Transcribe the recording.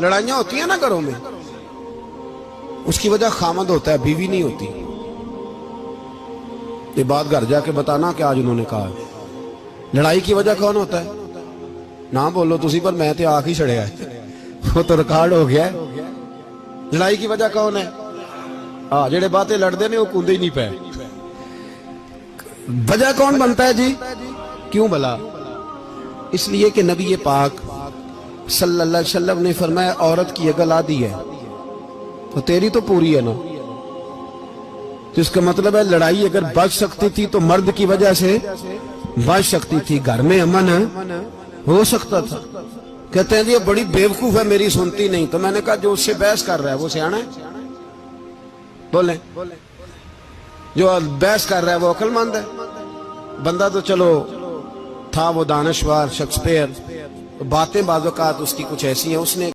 لڑائیاں ہوتی ہیں نا گھروں میں، اس کی وجہ خامد ہوتا ہے، بیوی نہیں ہوتی. یہ بات گھر جا کے بتانا کہ آج انہوں نے کہا. لڑائی کی وجہ کون ہوتا ہے؟ نہ بولو تسی، پر میں تے آنکھ ہی چھڑیا ہے، وہ تو ریکارڈ ہو گیا ہے. لڑائی کی وجہ کون ہے؟ جڑے باتیں لڑتے ہیں وہ کوندے ہی نہیں پے. وجہ کون بنتا ہے جی؟ کیوں بلا؟ اس لیے کہ نبی پاک صلی اللہ علیہ وسلم نے فرمایا عورت کی اگر آدھی ہے تو تیری تو پوری ہے نا. تو اس کا مطلب ہے لڑائی اگر بچ سکتی تھی تو مرد کی وجہ سے بچ سکتی تھی، گھر میں امن ہو سکتا تھا. کہتے ہیں جی یہ بڑی بیوقوف ہے، میری سنتی نہیں. تو میں نے کہا جو اس سے بحث کر رہا ہے وہ سیانا ہے؟ بولیں. جو بحث کر رہا ہے وہ عقل مند ہے؟ بندہ تو چلو تھا وہ دانشور شیکسپیئر، باتیں بعض اوقات اس کی کچھ ایسی ہیں، اس نے